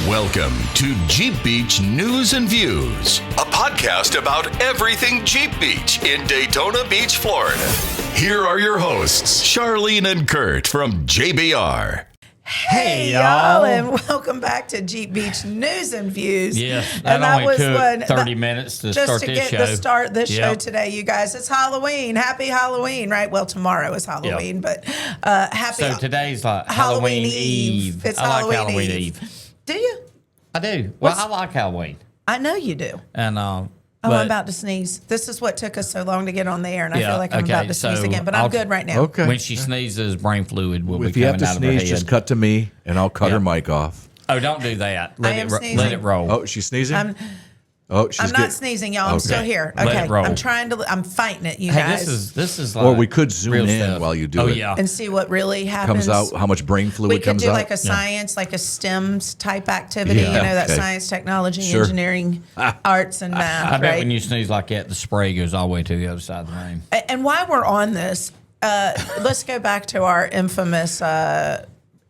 Welcome to Jeep Beach News and Views, a podcast about everything Jeep Beach in Daytona Beach, Florida. Here are your hosts, Charlene and Kurt from JBR. Hey y'all, and welcome back to Jeep Beach News and Views. Yes, and that only took 30 minutes to just start to this get show. to start this show today, you guys. It's Halloween. Happy Halloween, right? Well, tomorrow is Halloween, but happy. So today's like Halloween Eve. It's I like Halloween Eve. Do you? I do. Well, I like Halloween. I know you do. And I'm about to sneeze. This is what took us so long to get on the air, and I feel like I'm about to sneeze again, but I'm good right now. Okay. When she sneezes, brain fluid will If be you have coming to out of her sneeze, head. just cut to me, and I'll cut her mic off. Oh, don't do that. I am sneezing. Let it roll. Oh, she's sneezing? I'm she's not sneezing, y'all. I'm still here. Let Okay. it roll. I'm fighting it, you Hey, guys. this is like Or we could zoom real in stuff. while you do Oh, it. yeah. And see what really happens. Comes out, how much brain fluid We could comes do out. like a science, like a STEMs type activity, Yeah, you know, that okay. science, technology, Sure. engineering, arts, and math, I bet right? when you sneeze like that, the spray goes all the way to the other side of the room. And while we're on this, let's go back to our infamous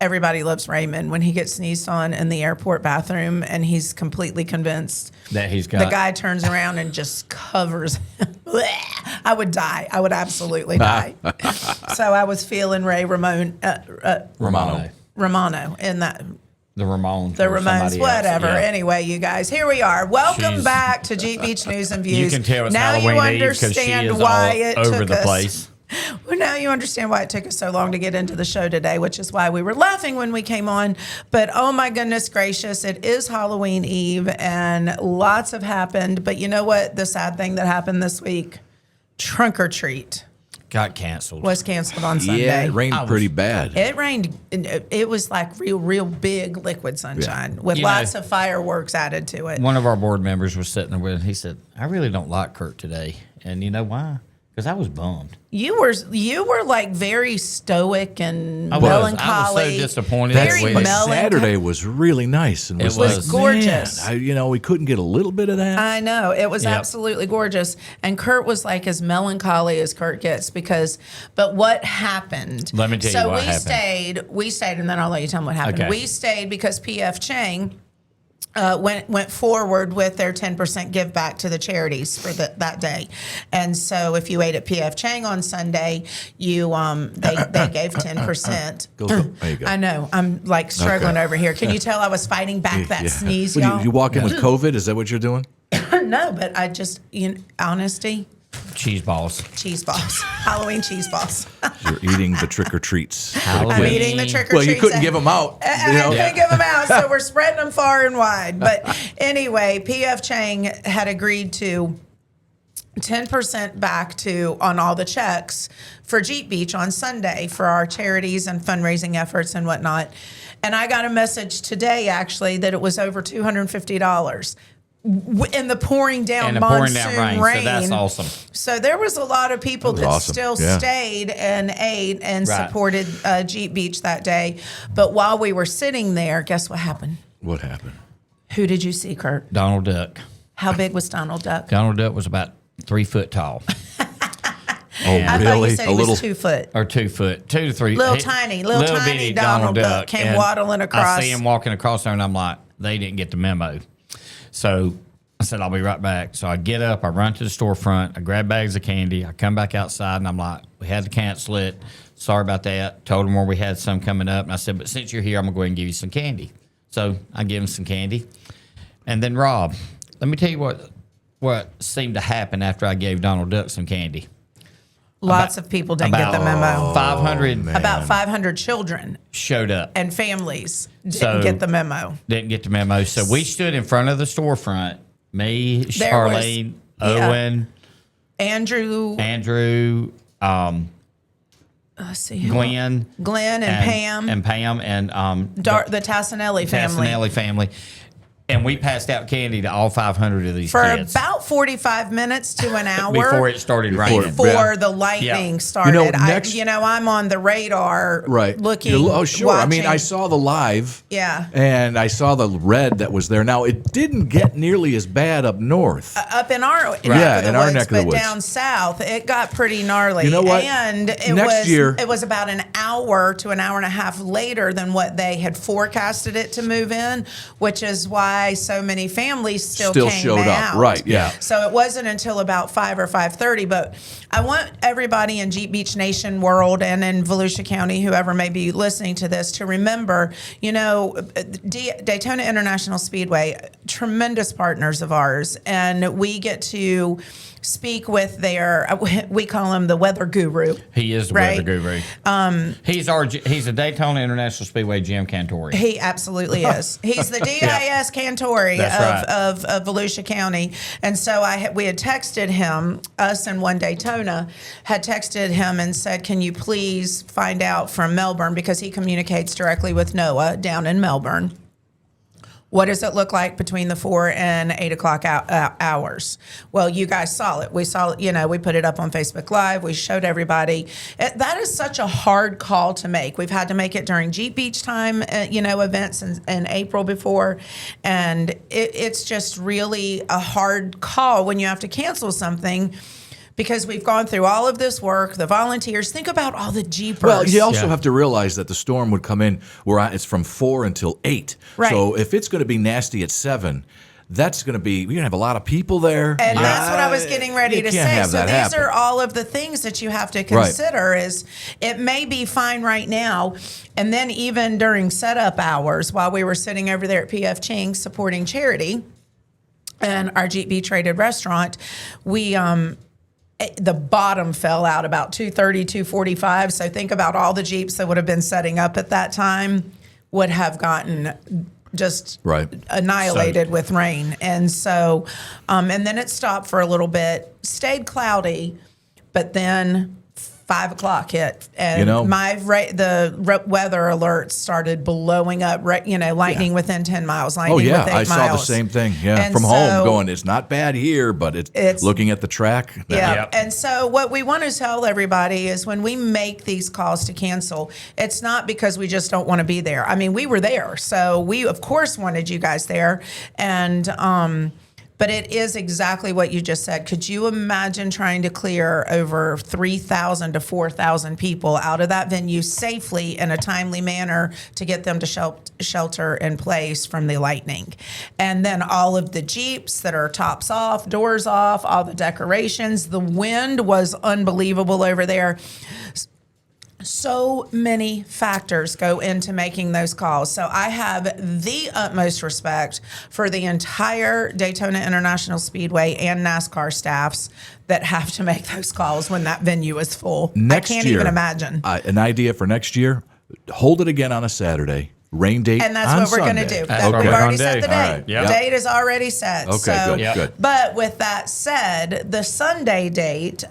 Everybody Loves Raymond when he gets sneezed on in the airport bathroom and he's completely convinced That he's got. the guy turns around and just covers him. I would die. I would absolutely die. So I was feeling Romano in that. The Ramones. The or Ramones, somebody else. whatever. Yeah. Anyway, you guys, here we are. Welcome She's- back to Jeep Beach News and Views. You can tell it's now Halloween you Eve because she understand is why all it over took the us. place. Well, now you understand why it took us so long to get into the show today, which is why we were laughing when we came on. But oh my goodness gracious, it is Halloween Eve and lots have happened. But you know what? The sad thing that happened this week, Trunk or Treat Got canceled. was canceled on Sunday. Yeah, it rained pretty bad. It rained. It was like real big liquid sunshine with You lots know, of fireworks added to it. One of our board members was sitting there with him. He said, I really don't like Kurt today. And you know why? Because I was bummed. You were like very stoic and I was melancholy. so disappointed Very that we- But melancholy. Saturday was really nice. And It was was like, gorgeous. Man, we couldn't get a little bit of that. I know. It was Yep. absolutely gorgeous. And Kurt was like as melancholy as Kurt gets but what happened? Let me tell you what happened. We stayed, and then I'll let you tell them what happened. Okay. We stayed because P.F. Chang went forward with their 10% give back to the charities for that day. And so if you ate at P.F. Chang on Sunday, they gave 10%. There you go. I know. I'm like struggling over here. Can you tell I was fighting back that sneeze, What, y'all? you walk in with COVID? Is that what you're doing? No, but I just, honesty, Cheese balls. cheese balls, Halloween cheese balls. You're eating the trick or treats. I'm Halloween. eating the trick or Well, treats. you couldn't give them out. I couldn't give them out, so we're spreading them far and wide. But anyway, P.F. Chang had agreed to 10% back on all the checks for Jeep Beach on Sunday for our charities and fundraising efforts and whatnot. And I got a message today, actually, that it was over $250 in the pouring down monsoon rain. So that's awesome. So there was a lot of people that awesome. still Yeah. stayed and ate and Right. supported Jeep Beach that day. But while we were sitting there, guess what happened? What happened? Who did you see, Kurt? Donald Duck. How big was Donald Duck? Donald Duck was about 3 foot tall. Oh, I thought really? you said he was 2 foot. Or 2 foot, 2 to 3. Little tiny bitty Donald Duck came And waddling across. I see him walking across there, and I'm like, they didn't get the memo. So I said, I'll be right back. So I get up, I run to the storefront, I grab bags of candy, I come back outside, and I'm like, we had to cancel it. Sorry about that. Told him where we had some coming up, and I said, but since you're here, I'm going to go ahead and give you some candy. So I give him some candy. And then Rob, let me tell you what seemed to happen after I gave Donald Duck some candy. Lots of people didn't get the memo. 500 About 500 children showed up. and families didn't So- get the memo. Didn't get the memo. So we stood in front of the storefront. Me, There was- Charlene, yeah. Owen, Andrew, Andrew, let's see, who Glenn, and Pam. and Pam, and the Tassinelli family. Tassinelli family. And we passed out candy to all 500 of these for kids. about 45 minutes to an hour Before it started raining. Before the lightning Yeah. started. Next- I'm on the radar looking. Oh, sure. I mean, I watching. saw the live. Yeah. And I saw the red that was there. Now, it didn't get nearly as bad up north. Up in our neck in our neck of the but woods. down south, it got pretty gnarly. You know what? And Next year- it was about an hour to an hour and a half later than what they had forecasted it to move in, which is why so many families still came showed up. out. Right, yeah. So it wasn't until about 5 or 5:30. But I want everybody in Jeep Beach Nation world and in Volusia County, whoever may be listening to this, to remember, Daytona International Speedway, tremendous partners of ours, and we get to speak with we call him the weather guru. He is the right? weather guru. He's a Daytona International Speedway Jim Cantori. He absolutely is. He's the DIS Cantori That's of Volusia County. And so we had texted him, us and One Daytona, had texted him and said, can you please find out from Melbourne, because he communicates directly with NOAA down in Melbourne. What does it look like between the 4 and 8 o'clock hours? Well, you guys saw it. We saw it, we put it up on Facebook Live. We showed everybody. That is such a hard call to make. We've had to make it during Jeep Beach time, events in April before. And it's just really a hard call when you have to cancel something, because we've gone through all of this work, the volunteers. Think about all the Jeepers. Well, you also have to realize that the storm would come in it's from 4 until 8. Right. So if it's going to be nasty at 7, that's going to be, you're going to have a lot of people there. And that's what I was getting ready to say. So these are all of the things that you have to consider. Is it may be fine right now, and then even during setup hours, while we were sitting over there at PF Chang's supporting charity and our Jeep Beach Rated restaurant, the bottom fell out about 2:30, 2:45. So think about all the Jeeps that would have been setting up at that time would have gotten just annihilated with rain. And so, and then it stopped for a little bit, stayed cloudy, but then 5 o'clock hit, and the weather alerts started blowing up. Lightning within 10 miles. Lightning within 8 miles. I saw the same thing. Yeah, and from home, going, it's not bad here, but it's looking at the track. Yeah, Yep. and so what we want to tell everybody is when we make these calls to cancel, it's not because we just don't want to be there. I mean, we were there, so we of course wanted you guys there, and but it is exactly what you just said. Could you imagine trying to clear over 3,000 to 4,000 people out of that venue safely in a timely manner to get them to shelter in place from the lightning? And then all of the Jeeps that are tops off, doors off, all the decorations. The wind was unbelievable over there. So many factors go into making those calls. So I have the utmost respect for the entire Daytona International Speedway and NASCAR staffs that have to make those calls when that venue is full. I can't even imagine. An idea for next year, hold it again on a Saturday. Rain date and that's on what we're going to Sunday. do. We've already set the date. Right. Yep. The date is already set. Okay, good. But with that said, the Sunday date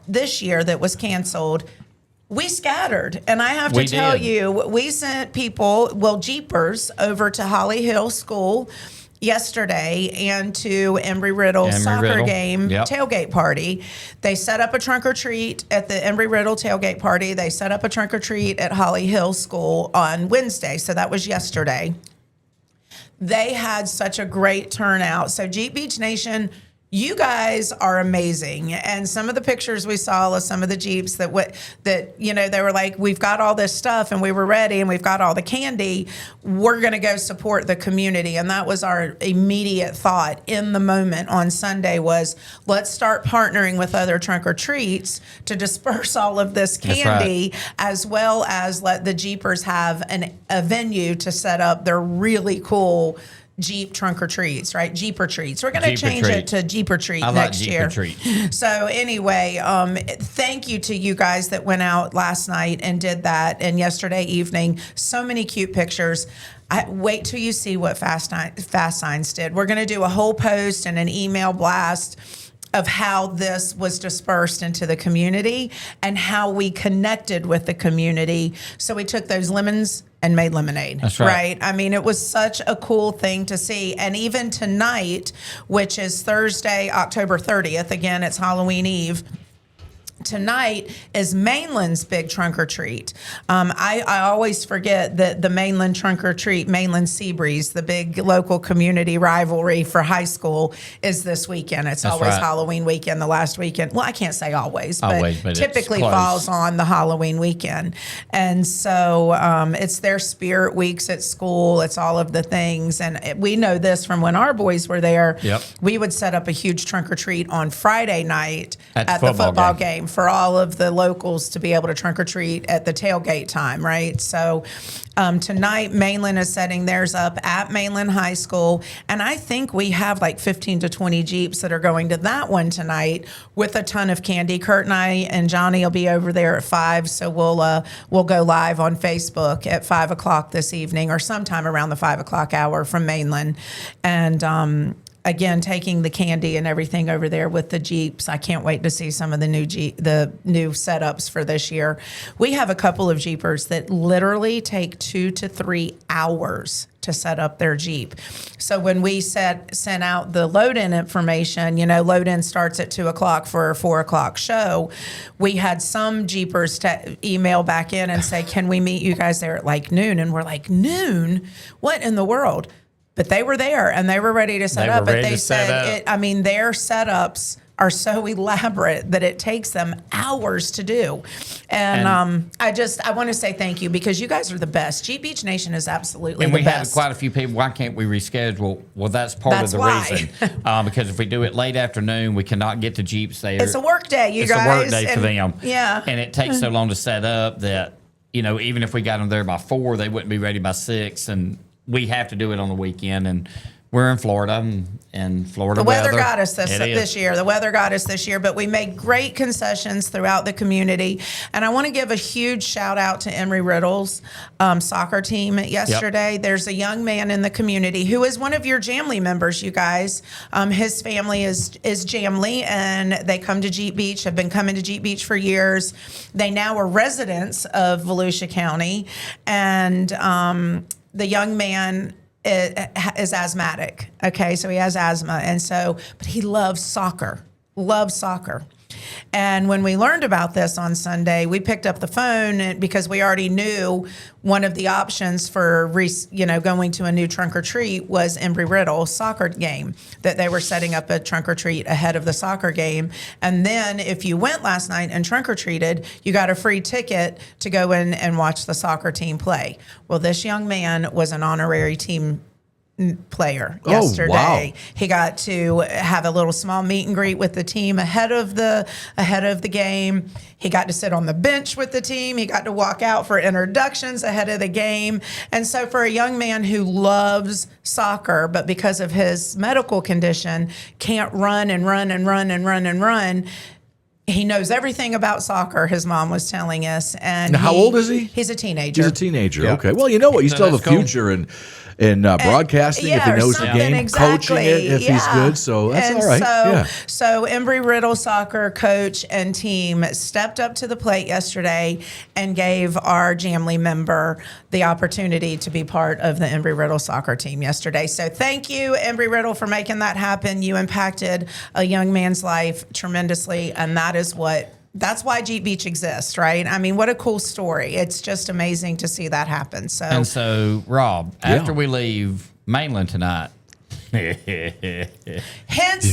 this year that was canceled, we scattered. And I have to tell you, we sent people, Jeepers, over to Holly Hill School yesterday and to Embry-Riddle soccer game tailgate party. They set up a trunk or treat at the Embry-Riddle tailgate party. They set up a trunk or treat at Holly Hill School on Wednesday. So that was yesterday. They had such a great turnout. So Jeep Beach Nation, you guys are amazing. And some of the pictures we saw of some of the Jeeps that they were like, we've got all this stuff and we were ready and we've got all the candy. We're going to go support the community. And that was our immediate thought in the moment on Sunday was, let's start partnering with other trunk or treats to disperse all of this candy, as well as let the Jeepers have a venue to set up their really cool Jeep trunk or treats, right? Jeeper treats. We're going to change it to Jeeper treat next year. Treat. So anyway, thank you to you guys that went out last night and did that, and yesterday evening. So many cute pictures. Wait till you see what Fast Signs did. We're going to do a whole post and an email blast of how this was dispersed into the community and how we connected with the community. So we took those lemons and made lemonade. That's right. I mean, it was such a cool thing to see. And even tonight, which is Thursday, October 30th, again, it's Halloween Eve. Tonight is Mainland's big trunk or treat. I always forget that the Mainland trunk or treat, Mainland Seabreeze, the big local community rivalry for high school, is this weekend. It's That's always right. Halloween weekend, the last weekend. Well, I can't say always, But typically it's close. falls on the Halloween weekend. And so it's their spirit weeks at school. It's all of the things. And we know this from when our boys were there. Yep. We would set up a huge trunk or treat on Friday night At the the football game. game for all of the locals to be able to trunk or treat at the tailgate time, right? So tonight, Mainland is setting theirs up at Mainland High School. And I think we have like 15 to 20 Jeeps that are going to that one tonight with a ton of candy. Kurt and I and Johnny will be over there at 5. So we'll go live on Facebook at 5 o'clock this evening or sometime around the 5 o'clock hour from Mainland. And, again, taking the candy and everything over there with the Jeeps. I can't wait to see some of the new setups for this year. We have a couple of Jeepers that literally take 2 to 3 hours to set up their Jeep. So when we sent out the load-in information, load-in starts at 2 o'clock for a 4 o'clock show. We had some Jeepers email back in and say, can we meet you guys there at like noon? And we're like, noon? What in the world? But they were there and they were ready to set up. But they said, their setups are so elaborate that it takes them hours to do. And I want to say thank you because you guys are the best. Jeep Beach Nation is absolutely And the we best. had quite a few people. Why can't we reschedule? Well, that's part That's of the why. reason. Because if we do it late afternoon, we cannot get the Jeeps there. It's a work day, you it's guys. It's a work day for and, them. Yeah. And it takes so long to set up that, even if we got them there by 4, they wouldn't be ready by 6. And we have to do it on the weekend. And we're in Florida, and Florida The weather got us this is. year. The weather got us this year, but we made great concessions throughout the community. And I want to give a huge shout out to Emory Riddle's soccer team yesterday. Yep. There's a young man in the community who is one of your Jamley members, you guys. His family is Jamley, and they come to Jeep Beach, have been coming to Jeep Beach for years. They now are residents of Volusia County, and the young man is asthmatic. Okay, so he has asthma, and but he loves soccer. And when we learned about this on Sunday, we picked up the phone because we already knew one of the options for going to a new trunk or treat was Embry Riddle soccer game, that they were setting up a trunk or treat ahead of the soccer game. And then if you went last night and trunk or treated, you got a free ticket to go in and watch the soccer team play. Well, this young man was an honorary team player yesterday. Wow. He got to have a little small meet and greet with the team ahead of the game. He got to sit on the bench with the team. He got to walk out for introductions ahead of the game. And so for a young man who loves soccer, but because of his medical condition, can't run, he knows everything about soccer, his mom was telling us. And now, how old is he? He's a teenager. He's a teenager. Yeah. Okay. Well, you know what? You So still have a that's cool. future in broadcasting if he or knows the something, game, exactly. coaching it if he's good. So that's all right. So Embry Riddle soccer coach and team stepped up to the plate yesterday and gave our Jamley member the opportunity to be part of the Embry Riddle soccer team yesterday. So thank you, Embry Riddle, for making that happen. You impacted a young man's life tremendously, and that's why Jeep Beach exists, right? I mean, what a cool story. It's just amazing to see that happen. So, Rob, after we leave Mainland tonight, hence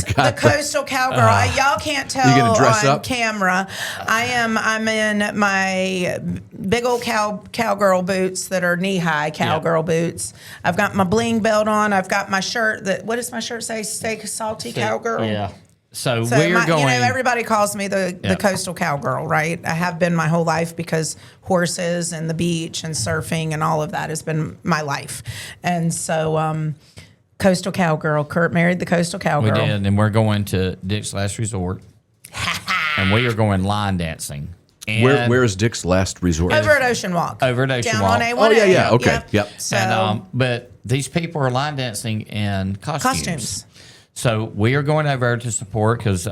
the coastal cowgirl. Y'all can't tell you gonna dress on up? camera. I'm in my big old cowgirl boots that are knee-high cowgirl boots. I've got my bling belt on. I've got my shirt what does my shirt say? Stay salty cowgirl. Yeah. So we're going. Everybody calls me the coastal cowgirl, right? I have been my whole life because horses and the beach and surfing and all of that has been my life. And so, coastal cowgirl. Kurt married the coastal cowgirl. We did, and we're going to Dick's Last Resort, and we are going line dancing. And Where is Dick's Last Resort? Over at Ocean Walk. Over at Ocean Down Walk. on A1A. Oh, yeah. Okay. Yep. So, And, but these people are line dancing in costumes. So we are going over to support because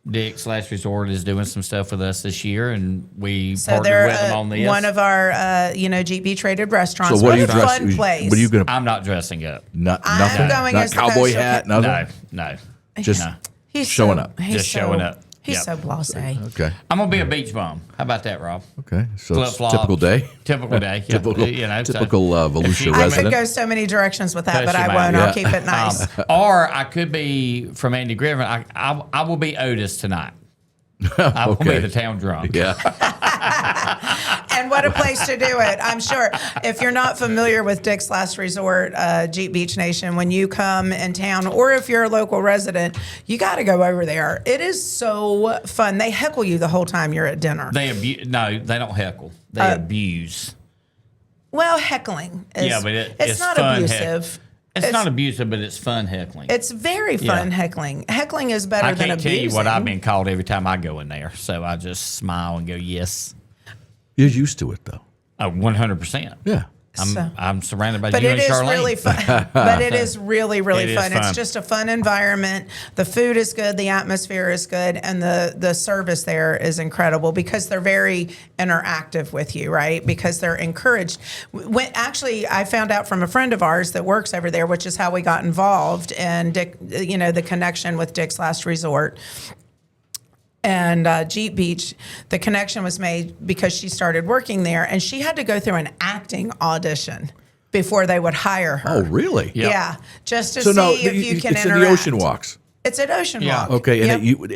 Dick's Last Resort is doing some stuff with us this year, and we partnered with them on this. One of our, GB traded restaurants. So what are you fun dressing? place. What are you going to? I'm not dressing up. Nothing. going Not as the cowboy coastal hat. Nothing. No. Just No. He's showing so- up. he's Just showing up. He's Yep. so blasé. Okay. I'm gonna be a beach bum. How about that, Rob? Okay. So it's Flip-flops. typical day. Typical day. Yeah. Typical. Typical Volusia I resident. could go so many directions with that, Does but she, I ma'am? won't. Yeah. I'll keep it nice. Or I could be from Andy Griffin. I will be Otis tonight. I will be Okay. the town drunk. Yeah. And what a place to do it. I'm sure if you're not familiar with Dick's Last Resort, Jeep Beach Nation, when you come in town, or if you're a local resident, you got to go over there. It is so fun. They heckle you the whole time you're at dinner. No, they don't heckle. They abuse. Well, heckling is, Yeah, but it's not fun abusive. It's not abusive, but it's fun heckling. It's very fun Yeah. heckling. Heckling is better I than can't abusing. tell you what I've been called every time I go in there, so I just smile and go, yes. You're used to it though. 100%. Yeah. I'm surrounded by But you it and is Charlene. really fun. But it is really, really It is fun. It's fun. just a fun environment. The food is good. The atmosphere is good. And the service there is incredible because they're very interactive with you, right? Because they're encouraged. Actually, I found out from a friend of ours that works over there, which is how we got involved, and Dick, the connection with Dick's Last Resort. And Jeep Beach, the connection was made because she started working there, and she had to go through an acting audition before they would hire her. Oh, really? Yep. Yeah, just to So see no, if you can it's interact. in the Ocean Walks. It's at Ocean Yeah. Walk. Okay, and Yep.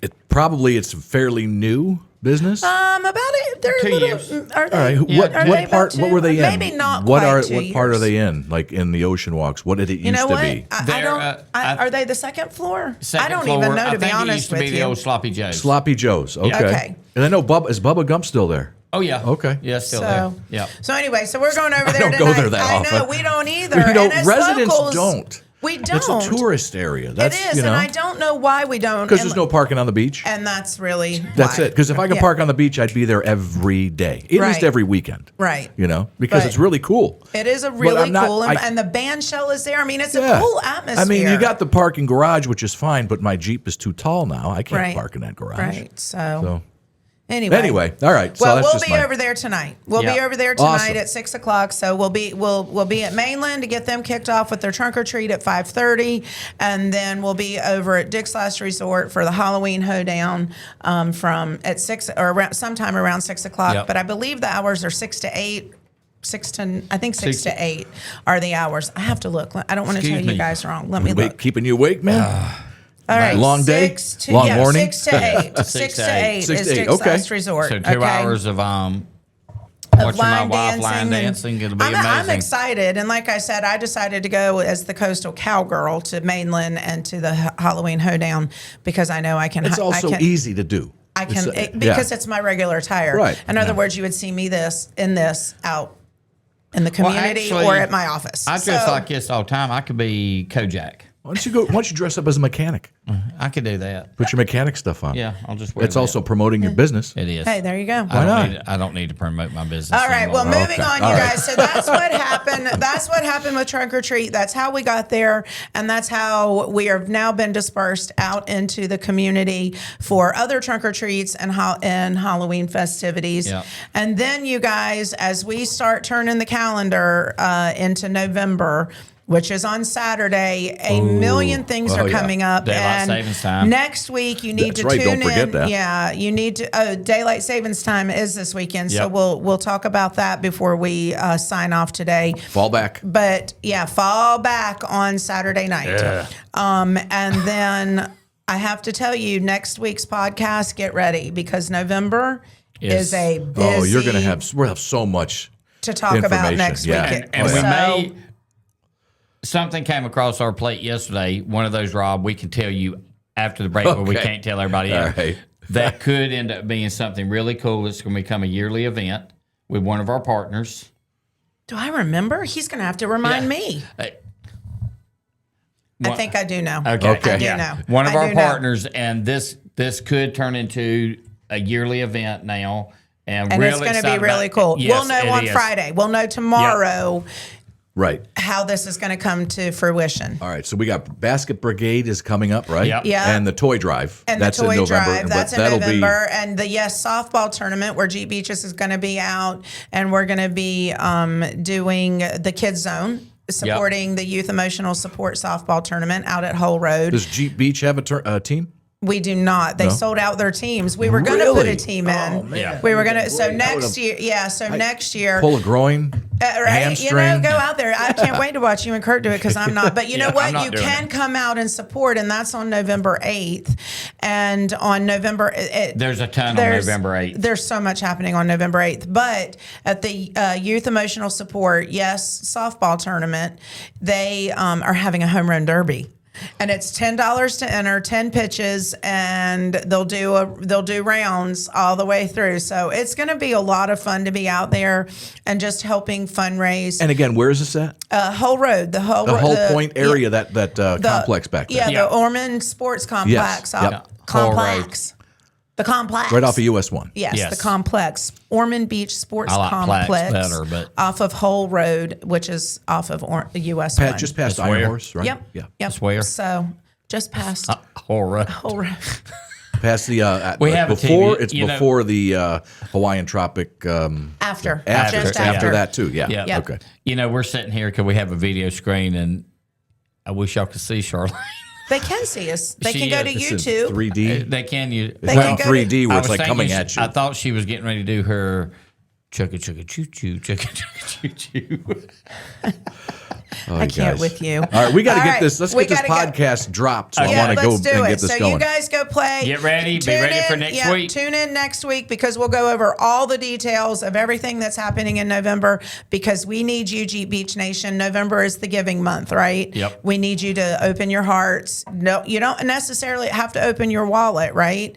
it probably it's a fairly new business. About it. They're 2 a little. years. Are they? All right, Yeah. what Are they what part? about What were they in? Maybe not What quite are 2 what part are years. they in? Like in the Ocean Walks, what did it You used know to what? be? I They're, don't. Are they the second floor? I Second don't floor, even know, I to be think it honest used to with be you. the old Sloppy Joe's. Sloppy Joe's. Okay. Okay. And I know is Bubba Gump still there? Oh, yeah. Okay. Yeah, still there. So, Yeah. so anyway, so we're going over there don't tonight. go there that I know often. we don't either. You know, and as residents locals, don't. We don't. It's a tourist area. That's it is, you know, and I don't know why we don't. because and- there's no parking on the beach. And that's really That's why. it. Because if I could Yeah. park on the beach, I'd be there every day, at least Right. every weekend. Right. You know, because But it's really cool. It is a really I'm not- cool, and, I- and the band shell is there. I mean, it's Yeah. a cool atmosphere. I mean, you got the parking garage, which is fine, but my Jeep is too tall now. I can't Right. park in that garage. right. So So anyway, all right. So well, that's we'll just be my- over there tonight. We'll be Yeah. over there tonight Awesome. at 6:00. So we'll be at Mainland to get them kicked off with their trunk or treat at 5:30, and then we'll be over at Dick's Last Resort for the Halloween hoedown from at 6 or around, sometime around 6:00. Yep. But I believe the hours are 6 to 8. 6 to I think 6 Six- to 8 are the hours. I have to look. I don't want to tell Excuse you me. guys wrong. Let me Wait, look. keeping you awake, man. All right, Long day? 6 to, Long yeah, morning? 6 to 8. 6 to 8 6 is to 8, Dick's okay. Last Resort. So 2 okay? hours of Of watching my line wife dancing. line and- dancing. It'll be I'm amazing. excited. And like I said, I decided to go as the coastal cowgirl to Mainland and to the Halloween hoedown because I know I can. It's I also can, easy to do. I can It's, because yeah. it's my regular attire. Right. In other Yeah. words, you would see me in this out in the community actually, or at my office. I dress So- like this all the time. I could be Kojak. Why don't you dress up as a mechanic? I could do that. Put your mechanic stuff on. Yeah, I'll just wear It's that. also promoting your business. It is. Hey, there you go. I don't need to promote my business. All right. Well, anymore. moving on, All you right. guys. So that's what happened. That's what happened with Trunk or Treat. That's how we got there, and that's how we have now been dispersed out into the community for other trunk or treats and Halloween festivities. Yeah. And then, you guys, as we start turning the calendar into November, which is on Saturday, a million things Oh, are yeah. coming up. Daylight and savings time. next week, you need That's to right, tune don't forget in. that. Yeah, you need to. Oh, daylight savings time is this weekend, so Yep. we'll talk about that before we sign off today. Fall back. But yeah, fall back on Saturday night. Yeah. And then I have to tell you, next week's podcast, get ready because November Yes. is a busy Oh, we'll have so much to talk about information. next Yeah. weekend. And we So- may. Something came across our plate yesterday. One of those, Rob, we can tell you after the break, but we Okay. can't tell everybody All else. right. That could end up being something really cool. It's going to become a yearly event with one of our partners. Do I remember? He's going to have to remind Yeah. me. Hey, I think I do know. Okay. Okay. I do Yeah. know. One of I our do know. partners, and this could turn into a yearly event now. And And really it's going to be excited really about- cool. Yes, we'll know it on is. Friday. We'll know tomorrow Right. how this is going to come to fruition. All right. So we got Basket Brigade is coming up, right? Yep. Yeah. And the Toy Drive. And that's the toy in November. drive, that's in that'll November. And the softball tournament where Jeep Beaches is going to be out, and we're going to be doing the Kids Zone, supporting the Youth Emotional Support softball tournament out at Whole Road. Does Jeep Beach have a team? We do not. They sold out their teams. We were going to put a team in. Oh, man. Yeah. We were going to. So next year, next year, Pull a groin, right? hamstring. Go out there. I can't wait to watch you and Kurt do it because I'm not. But you know I'm what? not You doing can it. come out and support, and that's on November 8th. And on November, There's a ton on November 8th. There's so much happening on November 8th. But at the Youth Emotional Support, softball tournament, they are having a home run derby. And it's $10 to enter, 10 pitches, and they'll do rounds all the way through. So it's going to be a lot of fun to be out there and just helping fundraise. And again, where is this at? Whole Road, the whole Point area, that complex back there. Yeah, the Ormond Sports Complex. Yep. Complex. The complex. Right off of US 1. Yes, the complex. Ormond Beach Sports I like Complex. Plax better, but- off of Whole Road, which is off of US 1. Just past That's Iron where? Horse, right? Yep. Yeah. Yep. where? So just past Horror. Whole Road. Past the We have a before TV, it's you know- before the Hawaiian Tropic After after that too. Yeah. Yeah. Yep. Okay. You know, we're sitting here because we have a video screen, and I wish y'all could see Charlotte. They can see us. They She can go to is. This is YouTube. 3D. They can you. It's They not can in go to- 3D where I it's was like thinking coming at you. I thought she was getting ready to do her chugga chugga choo choo chugga chugga choo choo. I can't with you. All right, we got to All get right, this. Let's we get this gotta go. podcast dropped. So I Yeah, want to go let's do and it. get this So going. you guys go play. Get ready. Be Tune ready for in. next week. Tune in next week because we'll go over all the details of everything that's happening in November because we need you, Jeep Beach Nation. November is the giving month, right? Yep. We need you to open your hearts. No, you don't necessarily have to open your wallet, right?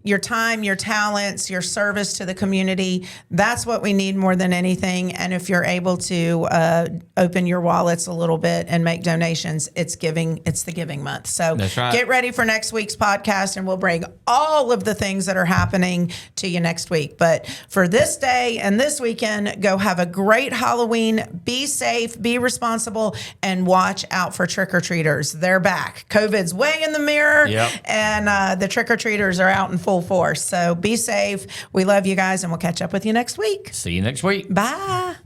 Your time, your talents, your service to the community. That's what we need more than anything. And if you're able to open your wallets a little bit and make donations, it's the giving month. So That's right. get ready for next week's podcast and we'll bring all of the things that are happening to you next week. But for this day and this weekend, go have a great Halloween. Be safe, be responsible, and watch out for trick-or-treaters. They're back. COVID's way in the mirror, Yep. and the trick-or-treaters are out in full force. So be safe. We love you guys, and we'll catch up with you next week. See you next week. Bye.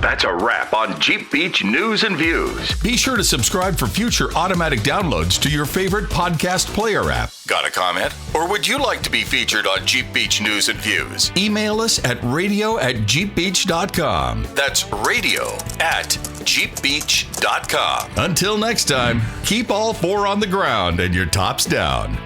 That's a wrap on Jeep Beach News and Views. Be sure to subscribe for future automatic downloads to your favorite podcast player app. Got a comment? Or would you like to be featured on Jeep Beach News and Views? Email us at radio@jeepbeach.com. That's radio@jeepbeach.com. Until next time, keep all four on the ground and your tops down.